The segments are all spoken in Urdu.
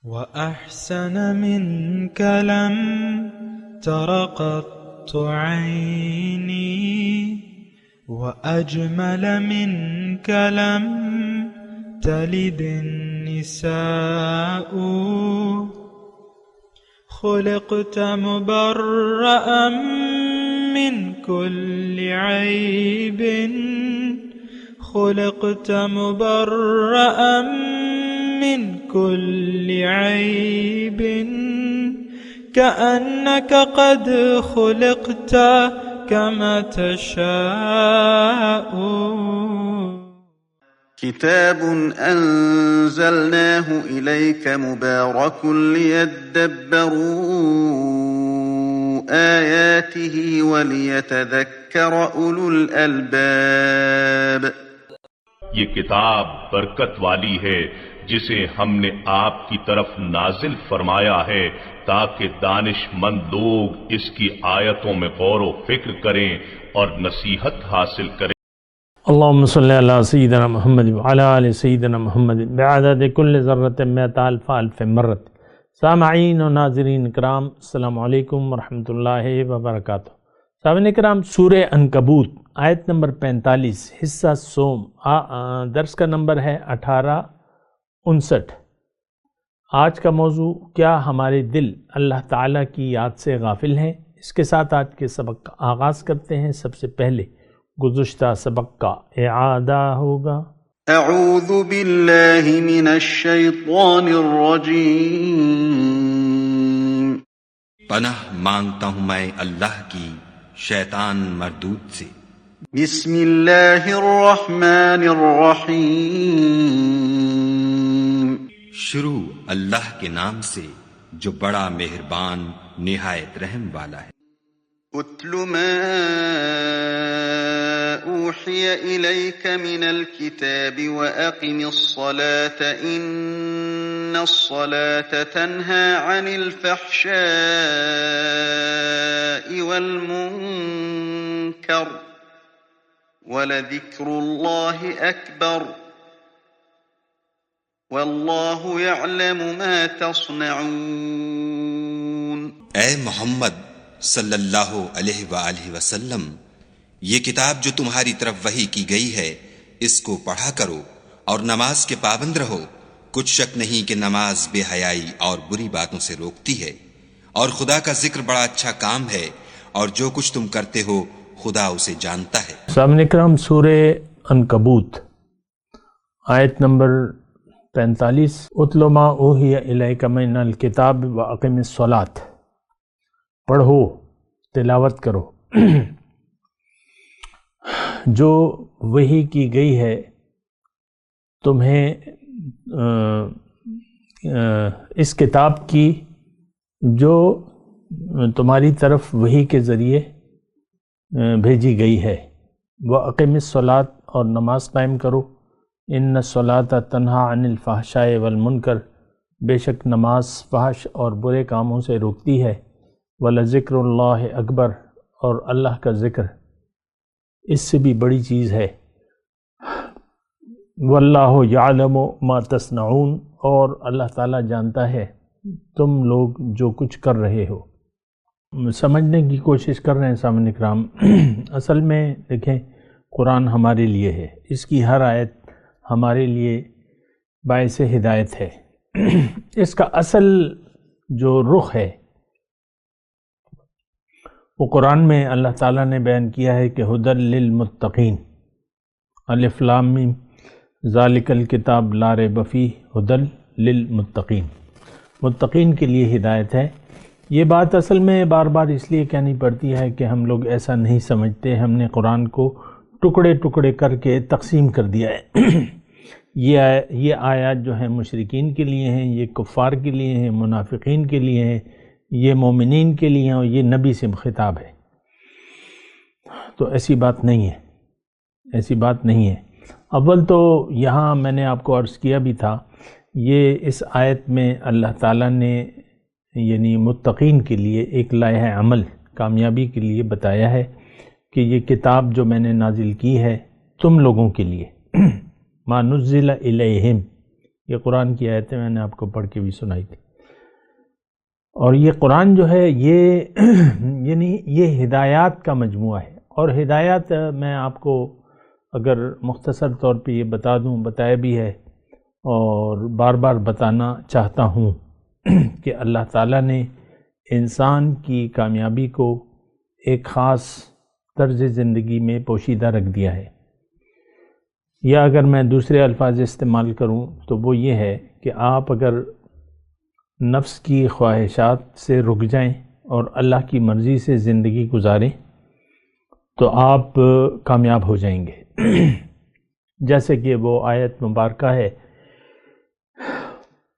وأحسن منك لم تر قط عيني وأجمل منك لم تلد النساء خلقت مبرأ من كل عيب خلقت مبرأ من كل عيب كأنك قد خلقت كما تشاء. كتاب أنزلناه إليك مبارك ليدبروا آياته وليتذكر أولو الألباب. یہ کتاب برکت والی ہے جسے ہم نے آپ کی طرف نازل فرمایا ہے تاکہ دانش مند لوگ اس کی آیتوں میں غور و فکر کریں اور نصیحت حاصل کریں. اللهم صل على سيدنا محمد وعلى آل سيدنا محمد بعدد كل ذرة مئة ألف ألف مرة. سامعین و ناظرین اکرام، السلام علیکم ورحمۃ اللہ وبرکاتہ. سامعین اکرام، سورہ عنکبوت آیت نمبر 45 حصہ سوم، درس کا نمبر ہے 1859. آج کا موضوع، کیا ہمارے دل اللہ تعالیٰ کی یاد سے غافل ہیں؟ اس کے ساتھ آج کے سبق کا آغاز کرتے ہیں. سب سے پہلے گزشتہ سبق کا اعادہ ہوگا. اعوذ باللہ من الشیطان الرجیم. پناہ مانگتا ہوں میں اللہ کی شیطان مردود سے. بسم اللہ الرحمن الرحیم. شروع اللہ کے نام سے جو بڑا مہربان نہایت رحم والا ہے. اتل ما اوحی الیک من الکتاب واقم الصلاة ان الصلاة تنہی عن الفحشاء والمنکر ولذکر اللہ اکبر واللہ یعلم ما تصنعون. اے محمد صلی اللہ علیہ وآلہ وسلم، یہ کتاب جو تمہاری طرف وحی کی گئی ہے اس کو پڑھا کرو اور نماز کے پابند رہو. کچھ شک نہیں کہ نماز بے حیائی اور بری باتوں سے روکتی ہے، اور خدا کا ذکر بڑا اچھا کام ہے، اور جو کچھ تم کرتے ہو خدا اسے جانتا ہے. سامعین اکرام، سورہ عنکبوت آیت نمبر 45 اتل ما اوحی الیک من الکتاب واقم الصلاۃ. پڑھو، تلاوت کرو جو وحی کی گئی ہے تمہیں اس کتاب کی جو تمہاری طرف وحی کے ذریعے بھیجی گئی ہے. وَأَقِمِ الصَّلَاةَ، اور نماز قائم کرو. إِنَّ الصَّلَاةَ تَنْہَا عَنِ الْفَحْشَاءِ وَالْمُنْکَرِ، بے شک نماز فحش اور برے کاموں سے روکتی ہے. وَلَذِکْرُ اللَّهِ اکبر، اور اللہ کا ذکر اس سے بھی بڑی چیز ہے. وَاللَّهُ يَعْلَمُ مَا تَصْنَعُونَ، اور اللہ تعالیٰ جانتا ہے تم لوگ جو کچھ کر رہے ہو. سمجھنے کی کوشش کر رہے ہیں سامعین اکرام. اصل میں دیکھیں، قرآن ہمارے لیے ہے، اس کی ہر آیت ہمارے لیے باعث ہدایت ہے. اس کا اصل جو رخ ہے وہ قرآن میں اللہ تعالیٰ نے بیان کیا ہے کہ ھدی للمتقین. الف لام میم ذالک الکتاب لا ریب فیہ ھدی للمتقین، متقین کے لیے ہدایت ہے. یہ بات اصل میں بار بار اس لیے کہنی پڑتی ہے کہ ہم لوگ ایسا نہیں سمجھتے. ہم نے قرآن کو ٹکڑے ٹکڑے کر کے تقسیم کر دیا ہے. یہ آیات جو ہیں مشرکین کے لیے ہیں، یہ کفار کے لیے ہیں، منافقین کے لیے ہیں، یہ مومنین کے لیے ہیں، اور یہ نبی سے خطاب ہے. تو ایسی بات نہیں ہے، ایسی بات نہیں ہے. اول تو یہاں میں نے آپ کو عرض کیا بھی تھا، یہ اس آیت میں اللہ تعالیٰ نے یعنی متقین کے لیے ایک لائحہ عمل کامیابی کے لیے بتایا ہے کہ یہ کتاب جو میں نے نازل کی ہے تم لوگوں کے لیے. ما نزل الیہم، یہ قرآن کی آیتیں میں نے آپ کو پڑھ کے بھی سنائی تھی۔ اور یہ قرآن جو ہے یہ یعنی یہ ہدایات کا مجموعہ ہے، اور ہدایات میں آپ کو اگر مختصر طور پہ یہ بتا دوں، بتایا بھی ہے اور بار بار بتانا چاہتا ہوں کہ اللہ تعالیٰ نے انسان کی کامیابی کو ایک خاص طرز زندگی میں پوشیدہ رکھ دیا ہے، یا اگر میں دوسرے الفاظ استعمال کروں تو وہ یہ ہے کہ آپ اگر نفس کی خواہشات سے رک جائیں اور اللہ کی مرضی سے زندگی گزاریں تو آپ کامیاب ہو جائیں گے۔ جیسے کہ وہ آیت مبارکہ ہے،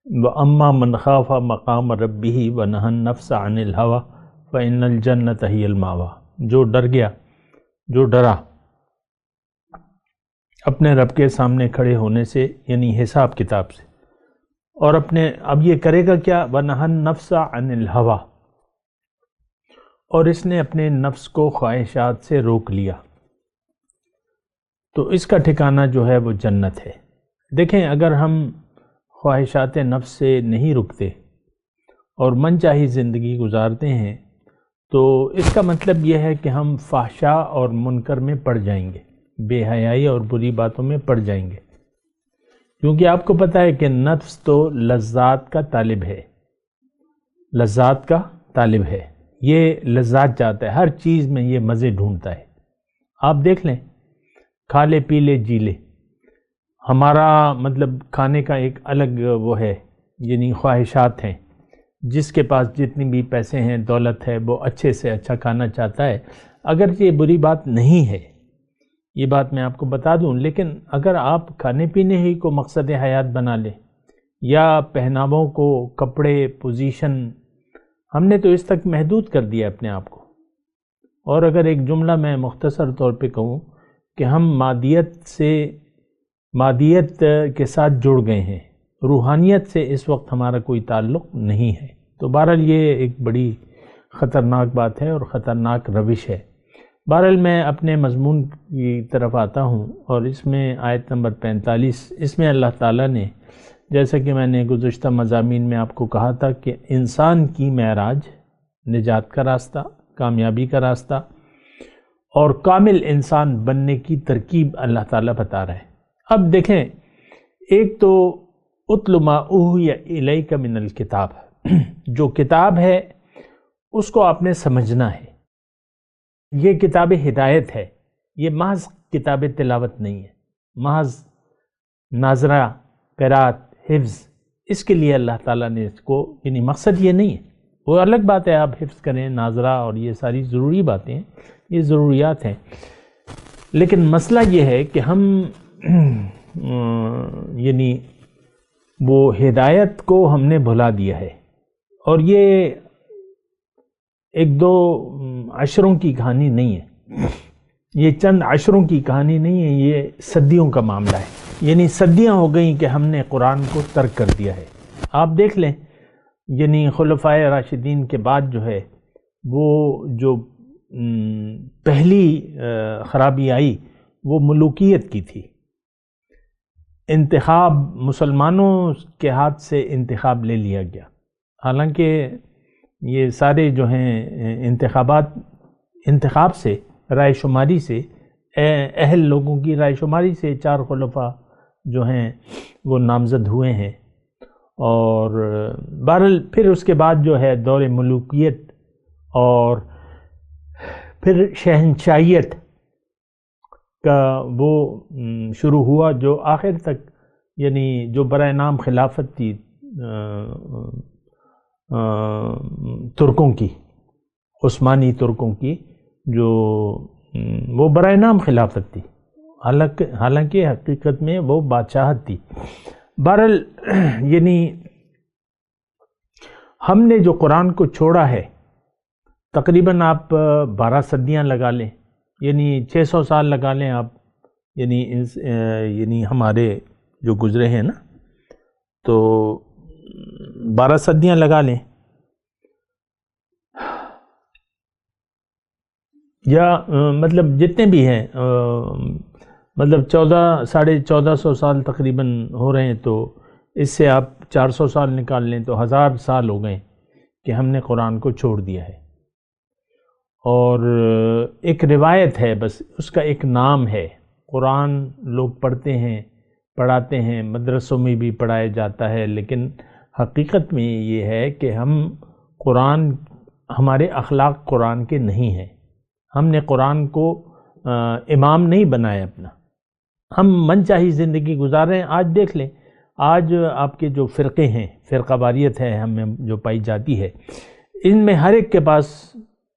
وَأَمَّا مَنْ خَافَ مَقَامَ رَبِّهِ وَنَهَى النَّفْسَ عَنِ الْهَوَىٰ فَإِنَّ الْجَنَّةَ هِيَ الْمَأْوَىٰ، جو ڈر گیا، جو ڈرا اپنے رب کے سامنے کھڑے ہونے سے، یعنی حساب کتاب سے، اور اب یہ کرے گا کیا؟ وَنَهَى النَّفْسَ عَنِ الْهَوَىٰ، اور اس نے اپنے نفس کو خواہشات سے روک لیا تو اس کا ٹھکانہ جو ہے وہ جنت ہے۔ دیکھیں، اگر ہم خواہشات نفس سے نہیں رکتے اور من چاہی زندگی گزارتے ہیں تو اس کا مطلب یہ ہے کہ ہم فحشاء اور منکر میں پڑ جائیں گے، بے حیائی اور بری باتوں میں پڑ جائیں گے، کیونکہ آپ کو پتہ ہے کہ نفس تو لذات کا طالب ہے، لذات کا طالب ہے، یہ لذات چاہتا ہے، ہر چیز میں یہ مزے ڈھونڈتا ہے۔ آپ دیکھ لیں، کھا لے پی لے جی لے، ہمارا مطلب کھانے کا ایک الگ وہ ہے، یعنی خواہشات ہیں، جس کے پاس جتنی بھی پیسے ہیں، دولت ہے، وہ اچھے سے اچھا کھانا چاہتا ہے، اگرچہ یہ بری بات نہیں ہے، یہ بات میں آپ کو بتا دوں، لیکن اگر آپ کھانے پینے ہی کو مقصد حیات بنا لیں، یا پہناووں کو، کپڑے، پوزیشن، ہم نے تو اس تک محدود کر دیا اپنے آپ کو۔ اور اگر ایک جملہ میں مختصر طور پہ کہوں کہ ہم مادیت کے ساتھ جڑ گئے ہیں، روحانیت سے اس وقت ہمارا کوئی تعلق نہیں ہے۔ تو بہرحال یہ ایک بڑی خطرناک بات ہے اور خطرناک روش ہے۔ بہرحال میں اپنے مضمون کی طرف آتا ہوں، اور اس میں آیت نمبر 45، اس میں اللہ تعالیٰ نے، جیسا کہ میں نے گزشتہ مضامین میں آپ کو کہا تھا کہ انسان کی معراج، نجات کا راستہ، کامیابی کا راستہ اور کامل انسان بننے کی ترکیب اللہ تعالیٰ بتا رہا ہے۔ اب دیکھیں، ایک تو اتل ما اوحی الیک من الکتاب، جو کتاب ہے اس کو آپ نے سمجھنا ہے، یہ کتاب ہدایت ہے، یہ محض کتاب تلاوت نہیں ہے، محض ناظرہ، قرات، حفظ، اس کے لیے اللہ تعالیٰ نے اس کو، یعنی مقصد یہ نہیں ہے، وہ الگ بات ہے، آپ حفظ کریں، ناظرہ اور یہ ساری ضروری باتیں ہیں، یہ ضروریات ہیں، لیکن مسئلہ یہ ہے کہ ہم یعنی وہ ہدایت کو ہم نے بھلا دیا ہے، اور یہ ایک دو عشروں کی کہانی نہیں ہے، یہ چند عشروں کی کہانی نہیں ہے، یہ صدیوں کا معاملہ ہے، یعنی صدیاں ہو گئیں کہ ہم نے قرآن کو ترک کر دیا ہے۔ آپ دیکھ لیں، یعنی خلفائے راشدین کے بعد جو ہے وہ جو پہلی خرابی آئی وہ ملوکیت کی تھی، انتخاب، مسلمانوں کے ہاتھ سے انتخاب لے لیا گیا، حالانکہ یہ سارے جو ہیں انتخاب سے، رائے شماری سے، اہل لوگوں کی رائے شماری سے 4 خلفاء جو ہیں وہ نامزد ہوئے ہیں، اور بہرحال پھر اس کے بعد جو ہے دور ملوکیت اور پھر شہنشاہیت کا وہ شروع ہوا، جو آخر تک، یعنی جو برائے نام خلافت تھی ترکوں کی، عثمانی ترکوں کی، جو وہ برائے نام خلافت تھی، حالانکہ حقیقت میں وہ بادشاہت تھی۔ بہرحال یعنی ہم نے جو قرآن کو چھوڑا ہے، تقریباً آپ 12 صدیاں لگا لیں، یعنی 600 سال لگا لیں آپ، یعنی ہمارے جو گزرے ہیں نا، تو 12 صدیاں لگا لیں، یا مطلب جتنے بھی ہیں، مطلب 1400 ساڑھے 1400 سال تقریباً ہو رہے ہیں، تو اس سے آپ 400 سال نکال لیں تو 1000 سال ہو گئے کہ ہم نے قرآن کو چھوڑ دیا ہے۔ اور ایک روایت ہے، بس اس کا ایک نام ہے۔ قرآن لوگ پڑھتے ہیں، پڑھاتے ہیں، مدرسوں میں بھی پڑھایا جاتا ہے، لیکن حقیقت میں یہ ہے کہ ہمارے اخلاق قرآن کے نہیں ہیں۔ ہم نے قرآن کو امام نہیں بنایا اپنا، ہم من چاہی زندگی گزار رہے ہیں۔ آج دیکھ لیں، آج آپ کے جو فرقے ہیں، فرقہ واریت ہے ہمیں جو پائی جاتی ہے، ان میں ہر ایک کے پاس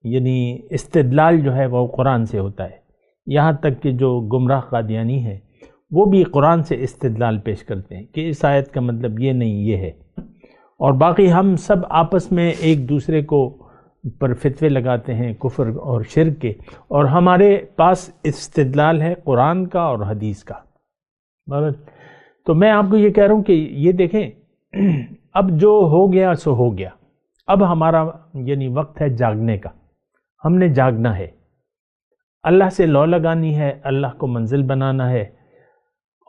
یعنی استدلال جو ہے وہ قرآن سے ہوتا ہے۔ یہاں تک کہ جو گمراہ قادیانی ہے وہ بھی قرآن سے استدلال پیش کرتے ہیں کہ اس آیت کا مطلب یہ نہیں، یہ ہے۔ اور باقی ہم سب آپس میں ایک دوسرے کو پر فتوے لگاتے ہیں کفر اور شرک کے، اور ہمارے پاس استدلال ہے قرآن کا اور حدیث کا۔ تو میں آپ کو یہ کہہ رہا ہوں کہ یہ دیکھیں، اب جو ہو گیا سو ہو گیا، اب ہمارا یعنی وقت ہے جاگنے کا۔ ہم نے جاگنا ہے، اللہ سے لو لگانی ہے، اللہ کو منزل بنانا ہے،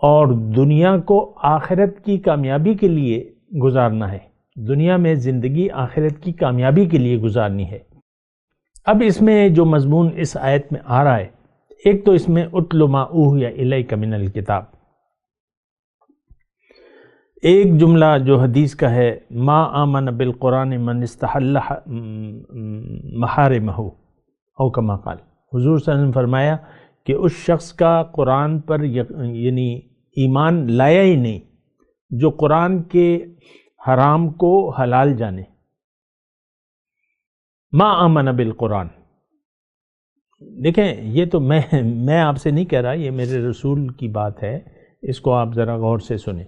اور دنیا کو آخرت کی کامیابی کے لیے گزارنا ہے۔ دنیا میں زندگی آخرت کی کامیابی کے لیے گزارنی ہے۔ اب اس میں جو مضمون اس آیت میں آ رہا ہے، ایک تو اس میں اتل ما اوحی الیک من الکتاب، ایک جملہ جو حدیث کا ہے، ما آمن بالقرآن من استحل محارمہ، او کما قال، حضور صلی اللہ علیہ وسلم فرمایا کہ اس شخص کا قرآن پر یعنی ایمان لایا ہی نہیں جو قرآن کے حرام کو حلال جانے۔ ما آمن بالقرآن، دیکھیں یہ تو میں آپ سے نہیں کہہ رہا، یہ میرے رسول کی بات ہے، اس کو آپ ذرا غور سے سنیں۔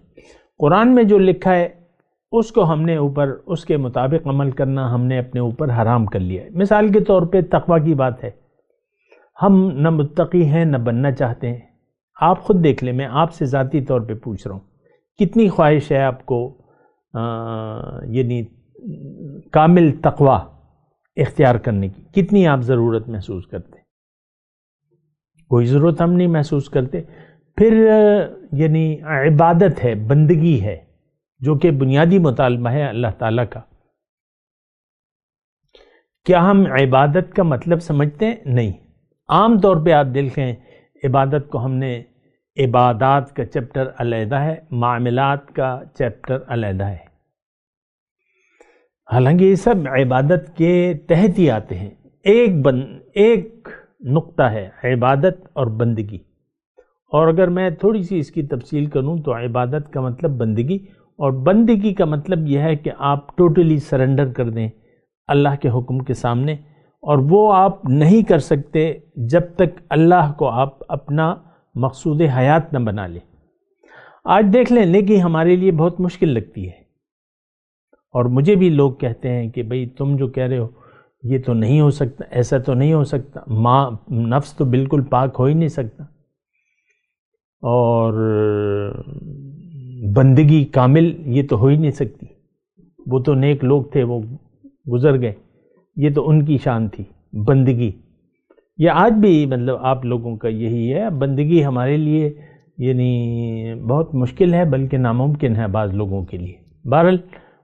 قرآن میں جو لکھا ہے اس کو ہم نے اوپر اس کے مطابق عمل کرنا ہم نے اپنے اوپر حرام کر لیا ہے۔ مثال کے طور پہ تقوی کی بات ہے، ہم نہ متقی ہیں نہ بننا چاہتے ہیں۔ آپ خود دیکھ لیں، میں آپ سے ذاتی طور پہ پوچھ رہا ہوں، کتنی خواہش ہے آپ کو یعنی کامل تقوی اختیار کرنے کی؟ کتنی آپ ضرورت محسوس کرتے؟ کوئی ضرورت ہم نہیں محسوس کرتے۔ پھر یعنی عبادت ہے، بندگی ہے، جو کہ بنیادی مطالبہ ہے اللہ تعالیٰ کا۔ کیا ہم عبادت کا مطلب سمجھتے ہیں؟ نہیں۔ عام طور پہ آپ دیکھیں، عبادت کو ہم نے عبادات کا چیپٹر علیحدہ ہے، معاملات کا چیپٹر علیحدہ ہے، حالانکہ یہ سب عبادت کے تحت ہی آتے ہیں۔ ایک نقطہ ہے عبادت اور بندگی، اور اگر میں تھوڑی سی اس کی تفصیل کروں تو عبادت کا مطلب بندگی، اور بندگی کا مطلب یہ ہے کہ آپ ٹوٹلی سرنڈر کر دیں اللہ کے حکم کے سامنے، اور وہ آپ نہیں کر سکتے جب تک اللہ کو آپ اپنا مقصود حیات نہ بنا لیں۔ آج دیکھ لیں، نیکی ہمارے لیے بہت مشکل لگتی ہے، اور مجھے بھی لوگ کہتے ہیں کہ بھئی تم جو کہہ رہے ہو یہ تو نہیں ہو سکتا، ایسا تو نہیں ہو سکتا، نفس تو بالکل پاک ہو ہی نہیں سکتا، اور بندگی کامل یہ تو ہو ہی نہیں سکتی، وہ تو نیک لوگ تھے، وہ گزر گئے، یہ تو ان کی شان تھی بندگی۔ یہ آج بھی مطلب آپ لوگوں کا یہی ہے، بندگی ہمارے لیے یعنی بہت مشکل ہے، بلکہ ناممکن ہے بعض لوگوں کے لیے۔ بہرحال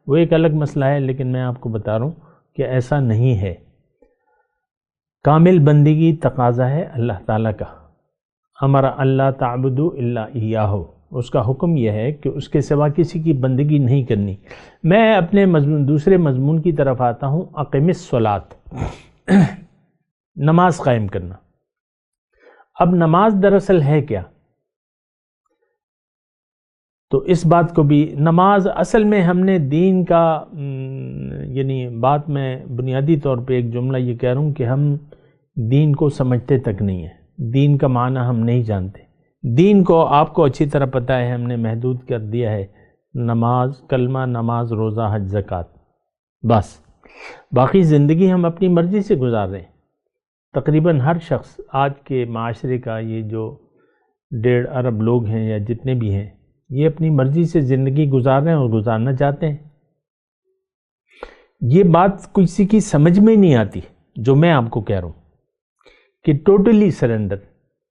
وہ ایک الگ مسئلہ ہے، لیکن میں آپ کو بتا رہا ہوں کہ ایسا نہیں ہے۔ کامل بندگی تقاضا ہے اللہ تعالیٰ کا، امر اللہ تعبدوا الا ایاہ، اس کا حکم یہ ہے کہ اس کے سوا کسی کی بندگی نہیں کرنی۔ میں اپنے دوسرے مضمون کی طرف آتا ہوں، اقیم الصلاۃ، نماز قائم کرنا۔ اب نماز دراصل ہے کیا؟ تو اس بات کو بھی، نماز اصل میں ہم نے دین کا یعنی بات میں بنیادی طور پہ ایک جملہ یہ کہہ رہا ہوں کہ ہم دین کو سمجھتے تک نہیں ہیں، دین کا معنی ہم نہیں جانتے۔ دین کو آپ کو اچھی طرح پتہ ہے، ہم نے محدود کر دیا ہے، نماز، کلمہ، نماز، روزہ، حج، زکوٰۃ، بس باقی زندگی ہم اپنی مرضی سے گزار رہے ہیں۔ تقریباً ہر شخص آج کے معاشرے کا، یہ جو 1.5 ارب لوگ ہیں یا جتنے بھی ہیں، یہ اپنی مرضی سے زندگی گزار رہے ہیں اور گزارنا چاہتے ہیں۔ یہ بات کسی کی سمجھ میں نہیں آتی جو میں آپ کو کہہ رہا ہوں کہ ٹوٹلی سرنڈر،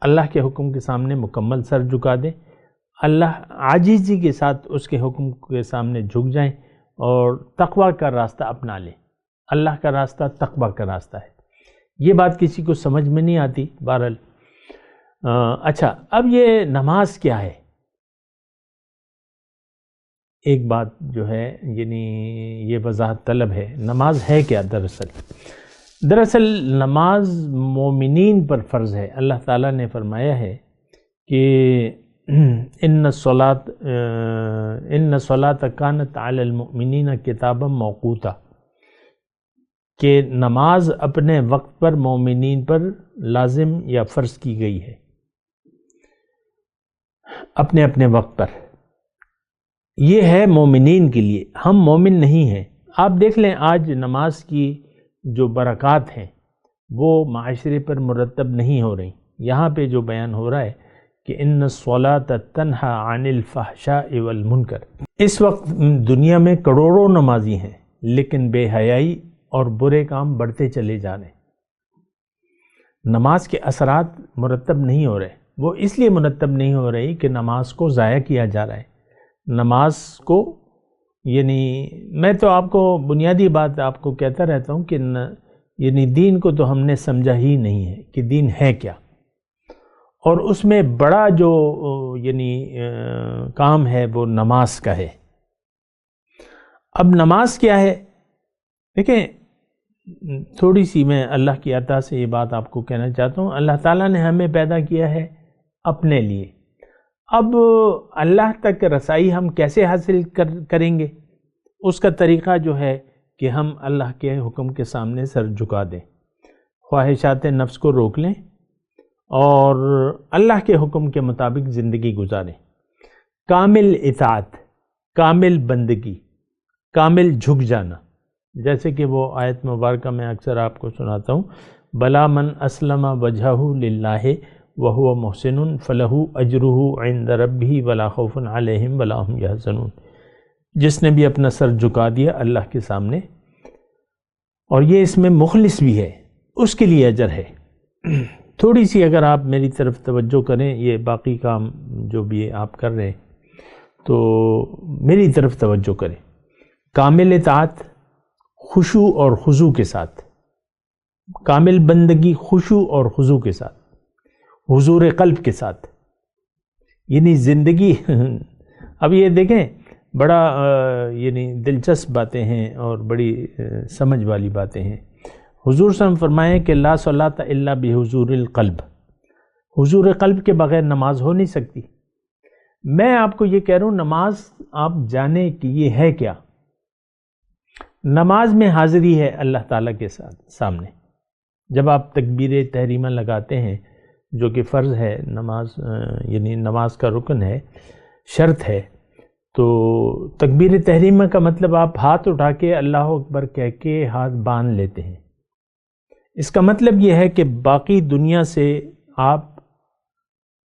اللہ کے حکم کے سامنے مکمل سر جھکا دیں، اللہ عاجزی کے ساتھ اس کے حکم کے سامنے جھک جائیں اور تقوی کا راستہ اپنا لیں۔ اللہ کا راستہ تقوی کا راستہ ہے۔ یہ بات کسی کو سمجھ میں نہیں آتی بہرحال۔ اچھا، اب یہ نماز کیا ہے؟ ایک بات جو ہے یعنی یہ وضاحت طلب ہے، نماز ہے کیا؟ دراصل نماز مومنین پر فرض ہے۔ اللہ تعالیٰ نے فرمایا ہے کہ ان الصلاۃ کانت علی المؤمنین کتابا موقوتا، کہ نماز اپنے وقت پر مومنین پر لازم یا فرض کی گئی ہے، اپنے اپنے وقت پر۔ یہ ہے مومنین کے لیے، ہم مومن نہیں ہیں۔ آپ دیکھ لیں آج نماز کی جو برکات ہیں وہ معاشرے پر مرتب نہیں ہو رہی۔ یہاں پہ جو بیان ہو رہا ہے کہ ان الصلاۃ تنہی عن الفحشاء والمنکر، اس وقت دنیا میں کروڑوں نمازی ہیں لیکن بے حیائی اور برے کام بڑھتے چلے جا رہے ہیں۔ نماز کے اثرات مرتب نہیں ہو رہے، وہ اس لیے مرتب نہیں ہو رہی کہ نماز کو ضائع کیا جا رہا ہے۔ نماز کو یعنی میں تو آپ کو بنیادی بات آپ کو کہتا رہتا ہوں کہ یعنی دین کو تو ہم نے سمجھا ہی نہیں ہے کہ دین ہے کیا، اور اس میں بڑا جو یعنی کام ہے وہ نماز کا ہے۔ اب نماز کیا ہے؟ دیکھیں تھوڑی سی میں اللہ کی عطا سے یہ بات آپ کو کہنا چاہتا ہوں۔ اللہ تعالیٰ نے ہمیں پیدا کیا ہے اپنے لیے۔ اب اللہ تک رسائی ہم کیسے حاصل کریں گے؟ اس کا طریقہ جو ہے کہ ہم اللہ کے حکم کے سامنے سر جھکا دیں، خواہشات نفس کو روک لیں اور اللہ کے حکم کے مطابق زندگی گزاریں۔ کامل اطاعت، کامل بندگی، کامل جھک جانا، جیسے کہ وہ آیت مبارکہ میں اکثر آپ کو سناتا ہوں، بلا من اسلم وجہہ للہ وہو محسن فلہ اجرہ عند ربہ ولا خوف علیہم ولا ہم یحزنون۔ جس نے بھی اپنا سر جھکا دیا اللہ کے سامنے اور یہ اس میں مخلص بھی ہے، اس کے لیے اجر ہے۔ تھوڑی سی اگر آپ میری طرف توجہ کریں، یہ باقی کام جو بھی آپ کر رہے ہیں تو میری طرف توجہ کریں۔ کامل اطاعت خشوع اور خضوع کے ساتھ، کامل بندگی خشوع اور خضوع کے ساتھ، حضور قلب کے ساتھ، یعنی زندگی اب یہ دیکھیں بڑا یعنی دلچسپ باتیں ہیں اور بڑی سمجھ والی باتیں ہیں۔ حضور صلی اللہ علیہ وسلم فرمائیں کہ لا صلاۃ الا بحضور القلب، حضور قلب کے بغیر نماز ہو نہیں سکتی۔ میں آپ کو یہ کہہ رہا ہوں نماز آپ جانیں کہ یہ ہے کیا۔ نماز میں حاضری ہے اللہ تعالیٰ کے سامنے۔ جب آپ تکبیر تحریمہ لگاتے ہیں جو کہ فرض ہے، نماز یعنی نماز کا رکن ہے، شرط ہے، تو تکبیر تحریمہ کا مطلب آپ ہاتھ اٹھا کے اللہ اکبر کہہ کے ہاتھ باندھ لیتے ہیں۔ اس کا مطلب یہ ہے کہ باقی دنیا سے آپ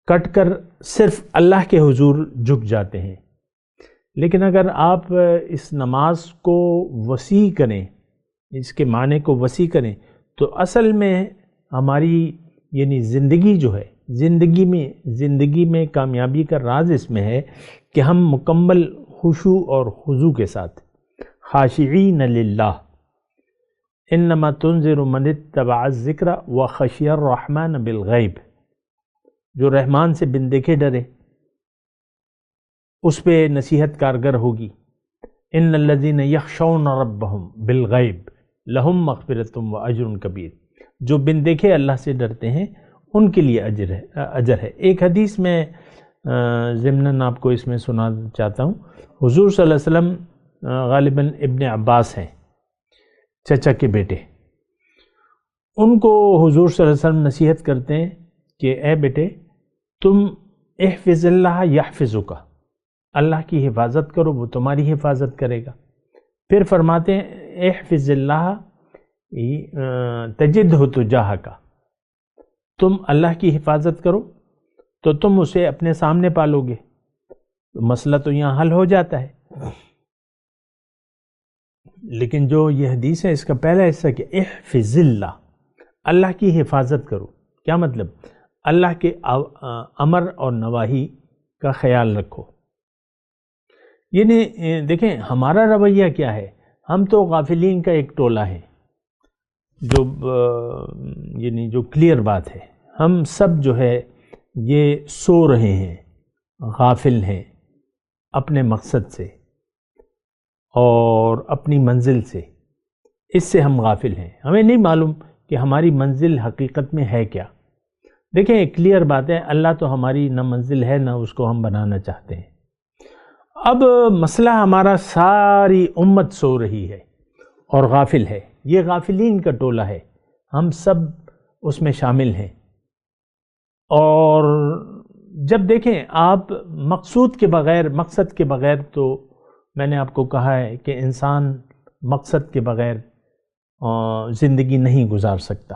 کٹ کر صرف اللہ کے حضور جھک جاتے ہیں۔ لیکن اگر آپ اس نماز کو وسیع کریں، اس کے معنی کو وسیع کریں، تو اصل میں ہماری یعنی زندگی جو ہے، زندگی میں کامیابی کا راز اس میں ہے کہ ہم مکمل خشوع اور خضوع کے ساتھ خاشعین للہ، انما تنذر من اتبع الذکر وخشی الرحمن بالغیب، جو رحمان سے بن دیکھے ڈرے اس پہ نصیحت کارگر ہوگی۔ ان الذین یخشون ربہم بالغیب لہم مغفرۃ واجر کبیر، جو بن دیکھے اللہ سے ڈرتے ہیں ان کے لیے اجر ہے۔ ایک حدیث میں ضمناً آپ کو اس میں سنانا چاہتا ہوں۔ حضور صلی اللہ علیہ وسلم غالباً ابن عباس ہیں، چچا کے بیٹے، ان کو حضور صلی اللہ علیہ وسلم نصیحت کرتے ہیں کہ اے بیٹے تم احفظ اللہ یحفظک، اللہ کی حفاظت کرو وہ تمہاری حفاظت کرے گا۔ پھر فرماتے ہیں احفظ اللہ تجدہ تجاہک، تم اللہ کی حفاظت کرو تو تم اسے اپنے سامنے پالو گے۔ مسئلہ تو یہاں حل ہو جاتا ہے۔ لیکن جو یہ حدیث ہے اس کا پہلا حصہ کہ احفظ اللہ، اللہ کی حفاظت کرو، کیا مطلب؟ اللہ کے امر اور نواہی کا خیال رکھو. یعنی دیکھیں ہمارا رویہ کیا ہے، ہم تو غافلین کا ایک ٹولہ ہے، یعنی جو کلیئر بات ہے، ہم سب جو ہے یہ سو رہے ہیں، غافل ہیں اپنے مقصد سے اور اپنی منزل سے. اس سے ہم غافل ہیں، ہمیں نہیں معلوم کہ ہماری منزل حقیقت میں ہے کیا. دیکھیں ایک کلیئر بات ہے، اللہ تو ہماری نہ منزل ہے نہ اس کو ہم بنانا چاہتے ہیں. اب مسئلہ ہمارا ساری امت سو رہی ہے اور غافل ہے، یہ غافلین کا ٹولہ ہے، ہم سب اس میں شامل ہیں. اور جب دیکھیں آپ مقصد کے بغیر تو میں نے آپ کو کہا ہے کہ انسان مقصد کے بغیر زندگی نہیں گزار سکتا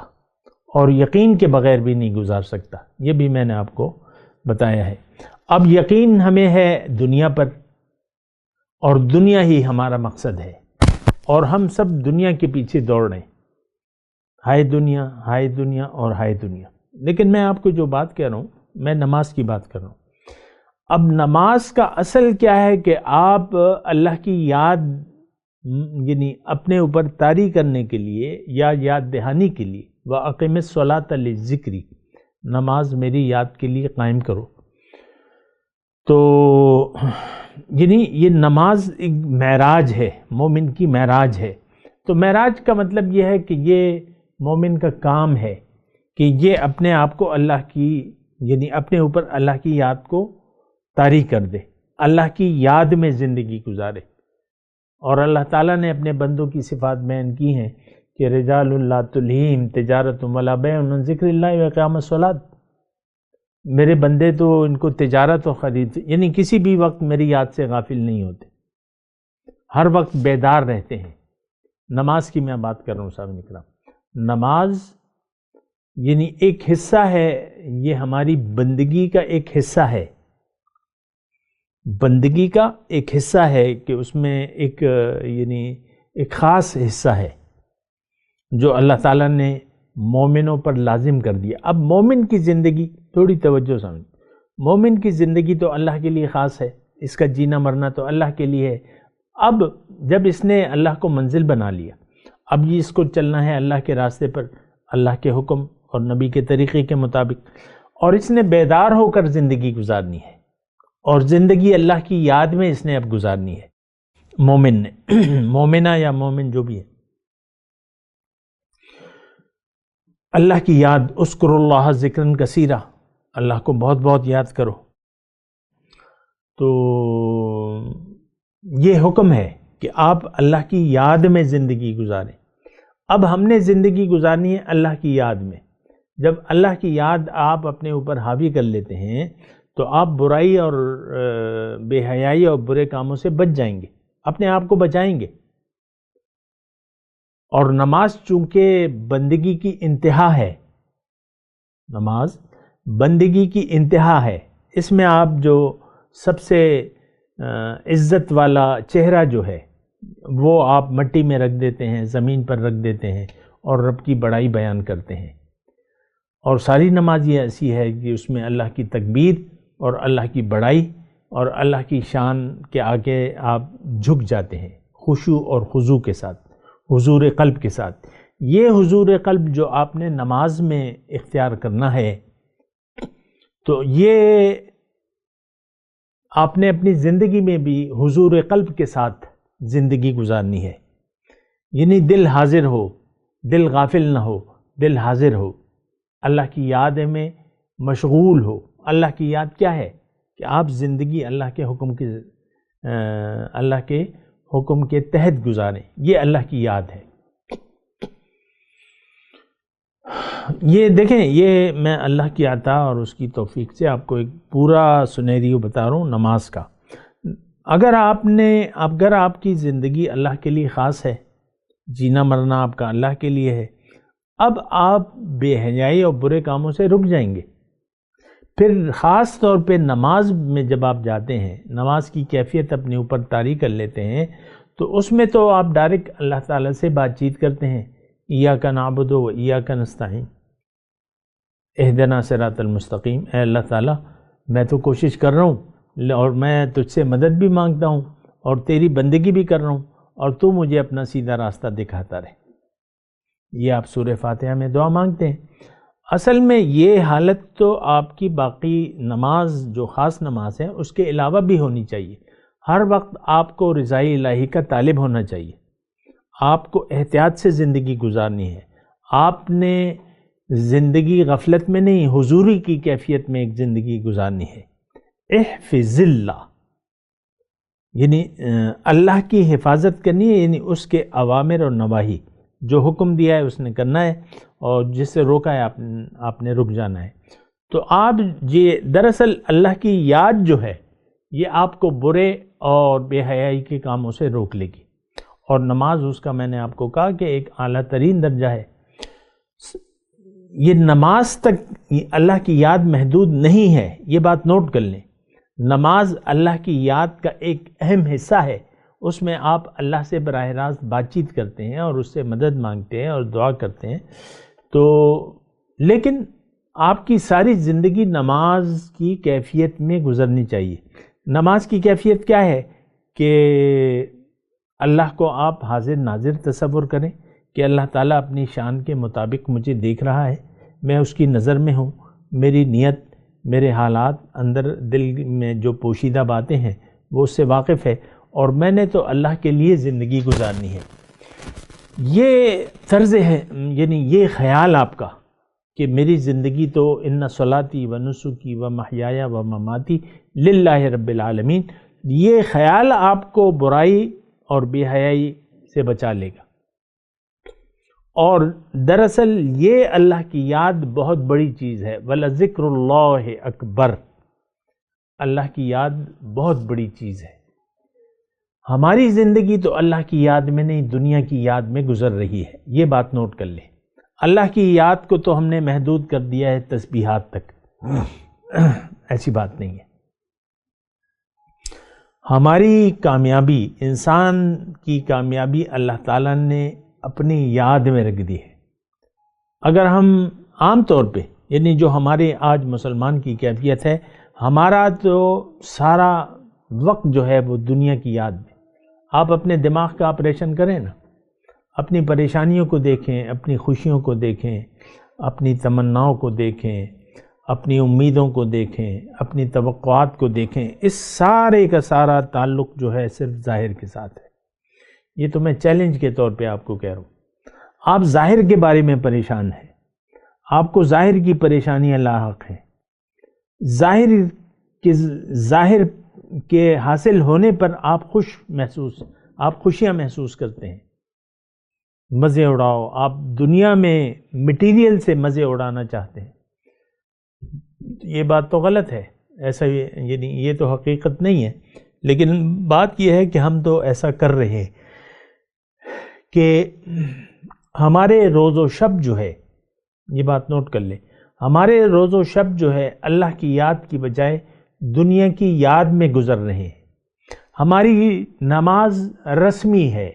اور یقین کے بغیر بھی نہیں گزار سکتا، یہ بھی میں نے آپ کو بتایا ہے. اب یقین ہمیں ہے دنیا پر، اور دنیا ہی ہمارا مقصد ہے اور ہم سب دنیا کے پیچھے دوڑ رہے ہیں، ہائے دنیا ہائے دنیا اور ہائے دنیا. لیکن میں آپ کو جو بات کہہ رہا ہوں، میں نماز کی بات کر رہا ہوں. اب نماز کا اصل کیا ہے کہ آپ اللہ کی یاد یعنی اپنے اوپر طاری کرنے کے لیے یا یاد دہانی کے لیے وَأَقِمِ الصَّلَاةَ لِلذِّكْرِ، نماز میری یاد کے لیے قائم کرو. تو یعنی یہ نماز ایک معراج ہے، مومن کی معراج ہے. تو معراج کا مطلب یہ ہے کہ یہ مومن کا کام ہے کہ یہ اپنے آپ کو اللہ کی یعنی اپنے اوپر اللہ کی یاد کو طاری کر دے، اللہ کی یاد میں زندگی گزارے. اور اللہ تعالیٰ نے اپنے بندوں کی صفات بیان کی ہیں کہ رجال لا تلہیہم تجارت ولا بیع عن ذکر اللہ واقام الصلاۃ. میرے بندے تو ان کو تجارت و خرید یعنی کسی بھی وقت میری یاد سے غافل نہیں ہوتے، ہر وقت بیدار رہتے ہیں. نماز کی میں بات کر رہا ہوں صاحب اکرام. نماز یعنی ایک حصہ ہے، یہ ہماری بندگی کا ایک حصہ ہے، بندگی کا ایک حصہ ہے کہ اس میں یعنی ایک خاص حصہ ہے جو اللہ تعالیٰ نے مومنوں پر لازم کر دیا. اب مومن کی زندگی تھوڑی توجہ سمجھ، مومن کی زندگی تو اللہ کے لیے خاص ہے، اس کا جینا مرنا تو اللہ کے لیے ہے. اب جب اس نے اللہ کو منزل بنا لیا، اب یہ اس کو چلنا ہے اللہ کے راستے پر، اللہ کے حکم اور نبی کے طریقے کے مطابق، اور اس نے بیدار ہو کر زندگی گزارنی ہے اور زندگی اللہ کی یاد میں اس نے اب گزارنی ہے. مومن نے مومنہ یا مومن جو بھی ہے، اللہ کی یاد، اذکروا اللہ ذکرا کثیرا، اللہ کو بہت بہت یاد کرو. تو یہ حکم ہے کہ آپ اللہ کی یاد میں زندگی گزاریں. اب ہم نے زندگی گزارنی ہے اللہ کی یاد میں. جب اللہ کی یاد آپ اپنے اوپر حاوی کر لیتے ہیں تو آپ برائی اور بے حیائی اور برے کاموں سے بچ جائیں گے، اپنے آپ کو بچائیں گے. اور نماز چونکہ بندگی کی انتہا ہے، نماز بندگی کی انتہا ہے، اس میں آپ جو سب سے عزت والا چہرہ جو ہے وہ آپ مٹی میں رکھ دیتے ہیں، زمین پر رکھ دیتے ہیں اور رب کی بڑائی بیان کرتے ہیں. اور ساری نماز یہ ایسی ہے کہ اس میں اللہ کی تکبیر اور اللہ کی بڑائی اور اللہ کی شان کے آگے آپ جھک جاتے ہیں خشوع اور خضوع کے ساتھ، حضور قلب کے ساتھ. یہ حضور قلب جو آپ نے نماز میں اختیار کرنا ہے، تو یہ آپ نے اپنی زندگی میں بھی حضور قلب کے ساتھ زندگی گزارنی ہے. یعنی دل حاضر ہو، دل غافل نہ ہو، دل حاضر ہو، اللہ کی یاد میں مشغول ہو. اللہ کی یاد کیا ہے کہ آپ زندگی اللہ کے حکم کے تحت گزاریں، یہ اللہ کی یاد ہے. یہ دیکھیں، یہ میں اللہ کی عطا اور اس کی توفیق سے آپ کو ایک پورا سنیریو بتا رہا ہوں نماز کا. اگر آپ کی زندگی اللہ کے لیے خاص ہے، جینا مرنا آپ کا اللہ کے لیے ہے، اب آپ بے حیائی اور برے کاموں سے رک جائیں گے. پھر خاص طور پہ نماز میں جب آپ جاتے ہیں، نماز کی کیفیت اپنے اوپر طاری کر لیتے ہیں، تو اس میں تو آپ ڈائریکٹ اللہ تعالیٰ سے بات چیت کرتے ہیں، ایاک نعبد و ایاک نستعین، اہدنا صراط المستقیم. اے اللہ تعالیٰ، میں تو کوشش کر رہا ہوں اور میں تجھ سے مدد بھی مانگتا ہوں اور تیری بندگی بھی کر رہا ہوں اور تو مجھے اپنا سیدھا راستہ دکھاتا رہے۔ یہ آپ سورہ فاتحہ میں دعا مانگتے ہیں۔ اصل میں یہ حالت تو آپ کی باقی نماز جو خاص نماز ہے اس کے علاوہ بھی ہونی چاہیے۔ ہر وقت آپ کو رضائے الہی کا طالب ہونا چاہیے، آپ کو احتیاط سے زندگی گزارنی ہے، آپ نے زندگی غفلت میں نہیں حضوری کی کیفیت میں ایک زندگی گزارنی ہے۔ احفظ اللہ یعنی اللہ کی حفاظت کرنی ہے، یعنی اس کے اوامر اور نواہی، جو حکم دیا ہے اس نے کرنا ہے اور جس سے روکا ہے آپ نے رک جانا ہے۔ تو آپ یہ دراصل اللہ کی یاد جو ہے یہ آپ کو برے اور بے حیائی کے کاموں سے روک لے گی، اور نماز اس کا میں نے آپ کو کہا کہ ایک اعلیٰ ترین درجہ ہے۔ یہ نماز تک اللہ کی یاد محدود نہیں ہے، یہ بات نوٹ کر لیں۔ نماز اللہ کی یاد کا ایک اہم حصہ ہے، اس میں آپ اللہ سے براہ راست بات چیت کرتے ہیں اور اس سے مدد مانگتے ہیں اور دعا کرتے ہیں۔ تو لیکن آپ کی ساری زندگی نماز کی کیفیت میں گزرنی چاہیے۔ نماز کی کیفیت کیا ہے کہ اللہ کو آپ حاضر ناظر تصور کریں کہ اللہ تعالیٰ اپنی شان کے مطابق مجھے دیکھ رہا ہے، میں اس کی نظر میں ہوں، میری نیت، میرے حالات، اندر دل میں جو پوشیدہ باتیں ہیں وہ اس سے واقف ہے، اور میں نے تو اللہ کے لیے زندگی گزارنی ہے۔ یہ طرز ہے، یعنی یہ خیال آپ کا کہ میری زندگی تو ان صلاتی و نسکی و محیای و مماتی للہ رب العالمین، یہ خیال آپ کو برائی اور بے حیائی سے بچا لے گا۔ اور دراصل یہ اللہ کی یاد بہت بڑی چیز ہے۔ وَلَذِكْرُ اللَّهِ اکبر، اللہ کی یاد بہت بڑی چیز ہے۔ ہماری زندگی تو اللہ کی یاد میں نہیں، دنیا کی یاد میں گزر رہی ہے، یہ بات نوٹ کر لیں۔ اللہ کی یاد کو تو ہم نے محدود کر دیا ہے تسبیحات تک، ایسی بات نہیں ہے۔ ہماری کامیابی، انسان کی کامیابی اللہ تعالیٰ نے اپنی یاد میں رکھ دی ہے۔ اگر ہم عام طور پہ، یعنی جو ہمارے آج مسلمان کی کیفیت ہے، ہمارا تو سارا وقت جو ہے وہ دنیا کی یاد میں۔ آپ اپنے دماغ کا آپریشن کریں نا، اپنی پریشانیوں کو دیکھیں، اپنی خوشیوں کو دیکھیں، اپنی تمناؤں کو دیکھیں، اپنی امیدوں کو دیکھیں، اپنی توقعات کو دیکھیں، اس سارے کا سارا تعلق جو ہے صرف ظاہر کے ساتھ ہے۔ یہ تو میں چیلنج کے طور پہ آپ کو کہہ رہا ہوں۔ آپ ظاہر کے بارے میں پریشان ہیں، آپ کو ظاہر کی پریشانیاں لاحق ہیں، ظاہر کے حاصل ہونے پر آپ خوشیاں محسوس کرتے ہیں، مزے اڑاؤ، آپ دنیا میں مٹیریل سے مزے اڑانا چاہتے ہیں۔ یہ بات تو غلط ہے، ایسا یعنی یہ تو حقیقت نہیں ہے، لیکن بات یہ ہے کہ ہم تو ایسا کر رہے ہیں کہ ہمارے روز و شب جو ہے، یہ بات نوٹ کر لیں، ہمارے روز و شب جو ہے اللہ کی یاد کی بجائے دنیا کی یاد میں گزر رہے ہیں۔ ہماری نماز رسمی ہے،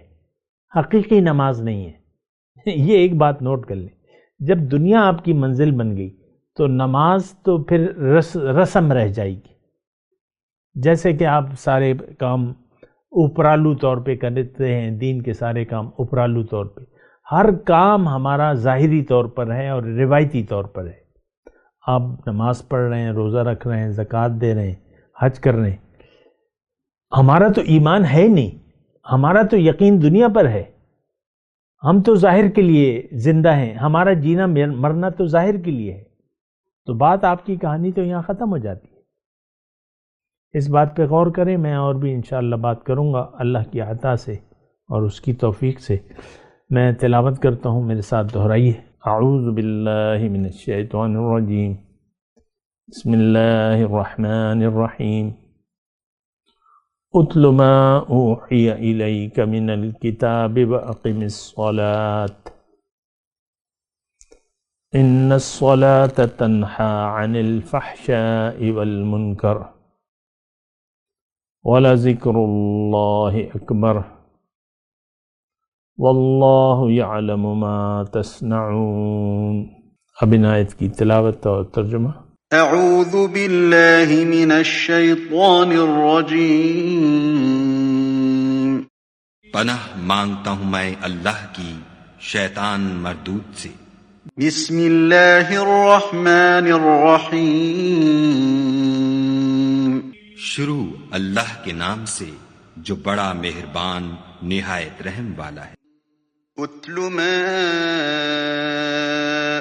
حقیقی نماز نہیں ہے۔ یہ ایک بات نوٹ کر لیں، جب دنیا آپ کی منزل بن گئی تو نماز تو پھر رسم رہ جائے گی۔ جیسے کہ آپ سارے کام اوپرالو طور پہ کرتے ہیں، دین کے سارے کام اوپرالو طور پہ، ہر کام ہمارا ظاہری طور پر ہے اور روایتی طور پر ہے۔ آپ نماز پڑھ رہے ہیں، روزہ رکھ رہے ہیں، زکوٰۃ دے رہے ہیں، حج کر رہے ہیں، ہمارا تو ایمان ہے نہیں، ہمارا تو یقین دنیا پر ہے۔ ہم تو ظاہر کے لیے زندہ ہیں، ہمارا جینا مرنا تو ظاہر کے لیے ہے۔ تو بات آپ کی کہانی تو یہاں ختم ہو جاتی ہے۔ اس بات پہ غور کریں، میں اور بھی انشاءاللہ بات کروں گا اللہ کی عطا سے اور اس کی توفیق سے۔ میں تلاوت کرتا ہوں، میرے ساتھ دہرائیے۔ اعوذ باللہ من الشیطان الرجیم، بسم اللہ الرحمن الرحیم۔ اتل ما اوحی الیک من الکتاب واقم الصلاۃ ان الصلاۃ تنہی عن الفحشاء والمنکر ولذکر اللہ اکبر واللہ یعلم ما تصنعون۔ اب ان آیت کی تلاوت اور ترجمہ۔ أعوذ بالله من الشيطان الرجيم پناہ مانگتا ہوں میں اللہ کی شیطان مردود سے۔ بسم الله الرحمن الرحيم شروع اللہ کے نام سے جو بڑا مہربان نہایت رحم والا ہے۔ اتل ما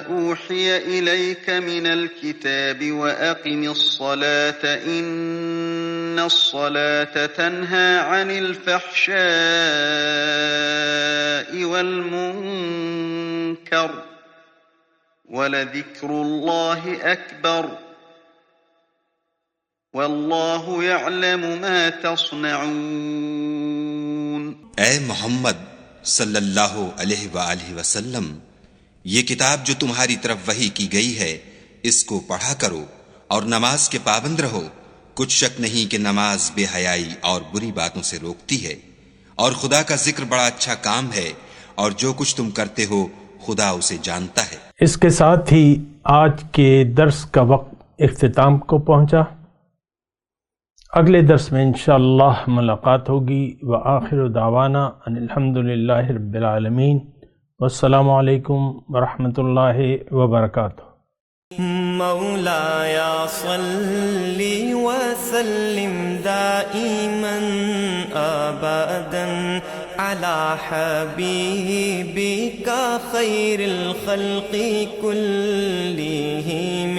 اوحي إليك من الكتاب وأقم الصلاة إن الصلاة تنهى عن الفحشاء والمنكر ولذكر الله أكبر والله يعلم ما تصنعون۔ اے محمد صلی اللہ علیہ وآلہ وسلم، یہ کتاب جو تمہاری طرف وحی کی گئی ہے اس کو پڑھا کرو اور نماز کے پابند رہو۔ کچھ شک نہیں کہ نماز بے حیائی اور بری باتوں سے روکتی ہے، اور خدا کا ذکر بڑا اچھا کام ہے، اور جو کچھ تم کرتے ہو خدا اسے جانتا ہے۔ اس کے ساتھ ہی آج کے درس کا وقت اختتام کو پہنچا۔ اگلے درس میں انشاءاللہ ملاقات ہوگی۔ وآخر دعوانا ان الحمدللہ رب العالمین، والسلام علیکم ورحمۃ اللہ وبرکاتہ۔ مولاي صل وسلم دائما ابدا على حبيبك خير الخلق كلهم